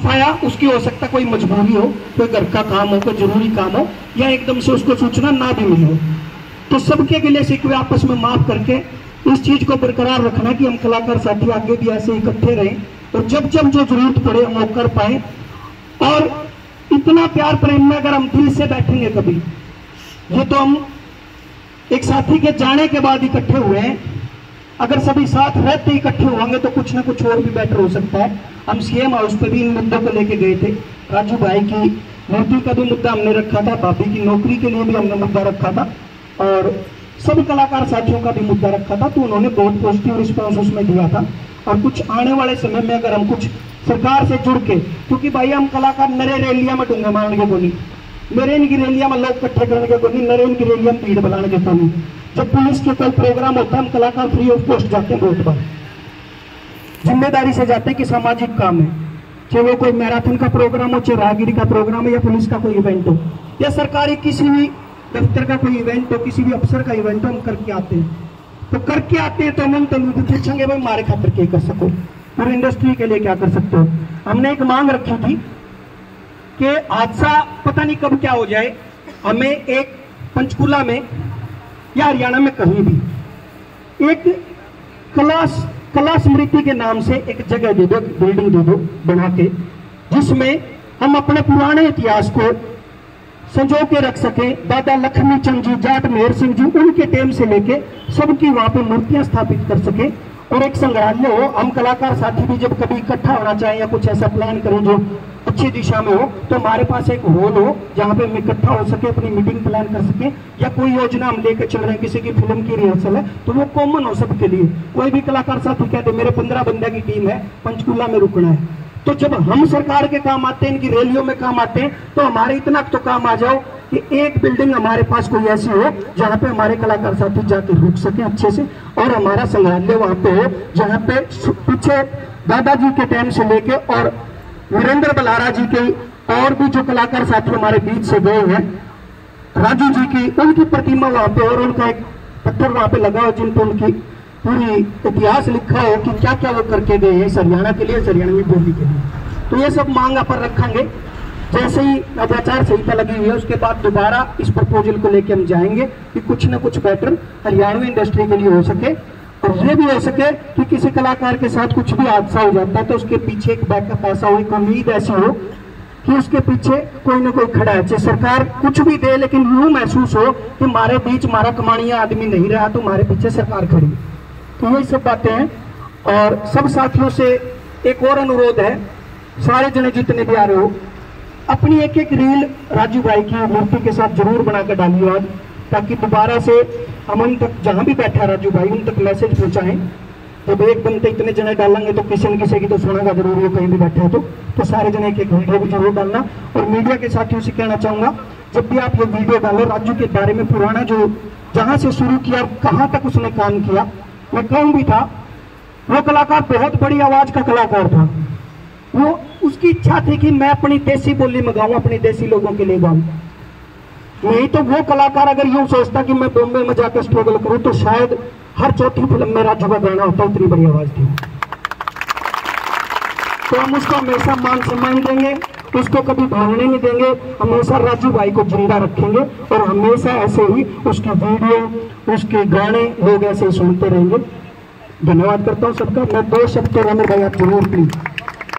पाया, उसकी हो सकता कोई मजबूरी हो, कोई घर का काम हो, कोई जरूरी काम हो, या एकदम से उसको सूचना ना भी मिली हो। तो सबके गिले शिकवे आपस में माफ करके इस चीज को बरकरार रखना कि हम कलाकार साथी आगे भी ऐसे इकट्ठे रहें और जब जब जो जरूरत पड़े हम वो कर पाए। और इतना प्यार प्रेम में अगर हम दिल से बैठेंगे कभी, ये तो हम एक साथी के जाने के बाद इकट्ठे हुए हैं, अगर सभी साथ रहते इकट्ठे होंगे तो कुछ ना कुछ और भी बेटर हो सकता है। हम सीएम हाउस पे भी इन मुद्दों को लेके गए थे, राजू भाई की मूर्ति का भी मुद्दा हमने रखा था, भाभी की नौकरी के लिए भी हमने मुद्दा रखा था और सब कलाकार साथियों का भी मुद्दा रखा था। तो उन्होंने बहुत पॉजिटिव रिस्पॉन्स उसमें दिया था। और कुछ आने वाले समय में अगर हम कुछ सरकार से जुड़ के, क्योंकि भाई हम कलाकार नरे रैलिया में डूंगे मारने के बोली, नरेन की रैलिया में लोग इकट्ठे करने के बोली, नरेन की रैलिया में भीड़ बनाने के बोली। जब पुलिस के कोई प्रोग्राम होता है हम कलाकार फ्री ऑफ कॉस्ट जाते हैं, बहुत बार जिम्मेदारी से जाते हैं कि सामाजिक काम है, चाहे वो कोई मैराथन का प्रोग्राम हो, चाहे राहगिरी का प्रोग्राम हो, या पुलिस का कोई इवेंट हो, या सरकारी किसी भी दफ्तर का कोई इवेंट हो, किसी भी अफसर का इवेंट हो, हम करके आते हैं। तो करके आते हैं तो हम तो पूछेंगे भाई हमारे खातिर क्या कर सको, पूरी इंडस्ट्री के लिए क्या कर सकते हो। हमने एक मांग रखी थी कि हादसा पता नहीं कब क्या हो जाए, हमें एक पंचकूला में या हरियाणा में कहीं भी एक कला स्मृति के नाम से एक जगह दे दो, बिल्डिंग दे दो बना के, जिसमें हम अपने पुराने इतिहास को संजो के रख सके। दादा लक्ष्मी चंद जी, जाट मेहर सिंह जी, उनके टाइम से लेके सबकी वहां पे मूर्तियां स्थापित कर सके और एक संग्रहालय हो। हम कलाकार साथी भी जब कभी इकट्ठा होना चाहें या कुछ ऐसा प्लान करें जो अच्छी दिशा में हो, तो हमारे पास एक हॉल हो जहाँ पे हम इकट्ठा हो सके, अपनी मीटिंग प्लान कर सके, या कोई योजना हम लेकर चल रहे हैं, किसी की फिल्म की रिहर्सल है, तो वो कॉमन हो सबके लिए। कोई भी कलाकार साथी कहते मेरे 15 बंदे की टीम है, पंचकूला में रुकना है, तो जब हम सरकार के काम आते हैं, इनकी रैलियों में काम आते हैं, तो हमारे इतना तो काम आ जाओ कि एक बिल्डिंग हमारे पास कोई ऐसी हो जहाँ पे हमारे कलाकार साथी जाके रुक सके अच्छे से, और हमारा संग्रहालय वहां पे हो जहाँ पे पीछे दादाजी के टाइम से लेके और वीरेंद्र बलारा जी के और भी जो कलाकार साथी हमारे बीच से गए हैं, राजू जी की, उनकी प्रतिमा वहां पे और उनका एक पत्थर वहां पे लगा हो जिन पर उनकी पूरी इतिहास लिखा हो कि क्या क्या वो करके गए हैं हरियाणा के लिए, हरियाणवी बोली के लिए। तो ये सब मांग पर रखेंगे। जैसे ही आचार संहिता लगी हुई है उसके बाद दोबारा इस प्रपोजल को लेके हम जाएंगे कि कुछ ना कुछ बेटर हरियाणवी इंडस्ट्री के लिए हो सके, और ये भी हो सके कि किसी कलाकार के साथ कुछ भी हादसा हो जाता है तो उसके पीछे एक बैकअप ऐसा हो, एक उम्मीद ऐसी हो कि उसके पीछे कोई ना कोई खड़ा है। चाहे सरकार कुछ भी दे, लेकिन यूं महसूस हो कि हमारे बीच हमारा कमानिया आदमी नहीं रहा तो हमारे पीछे सरकार खड़ी। तो यही सब बातें हैं। और सब साथियों से एक और अनुरोध है, सारे जने जितने भी आ रहे हो, अपनी एक एक रील राजू भाई की मूर्ति के साथ जरूर बनाकर डालिए आज, ताकि दोबारा से हम उन तक, जहां भी बैठा राजू भाई, उन तक मैसेज पहुंचाएं। जब एक बनते इतने जने डालेंगे तो किसी न किसी की तो सुनेगा जरूर, वो कहीं भी बैठा है तो सारे जने एक एक वीडियो भी जरूर डालना। और मीडिया के साथियों से कहना चाहूंगा, जब भी आप ये वीडियो डालो राजू के बारे में, पुराना जो जहां से शुरू किया कहां तक उसने काम किया, मैं कहूं भी था वो कलाकार बहुत बड़ी आवाज का कलाकार था। वो उसकी इच्छा थी कि मैं अपनी देसी बोली में गाऊं, अपने देसी लोगों के लिए गाऊं। नहीं तो वो कलाकार अगर यूं सोचता कि मैं बॉम्बे में जाकर स्ट्रगल करूं तो शायद हर चौथी फिल्म में राजू का गाना होता, इतनी बड़ी आवाज थी। तो हम उसको हमेशा मान सम्मान देंगे, उसको कभी भागने नहीं देंगे, हमेशा राजू भाई को जिंदा रखेंगे और हमेशा ऐसे ही उसकी वीडियो, उसके गाने लोग ऐसे ही सुनते रहेंगे। धन्यवाद करता हूँ सबका। मैं 2 शब्द रमेश भाई आप जरूर प्लीज।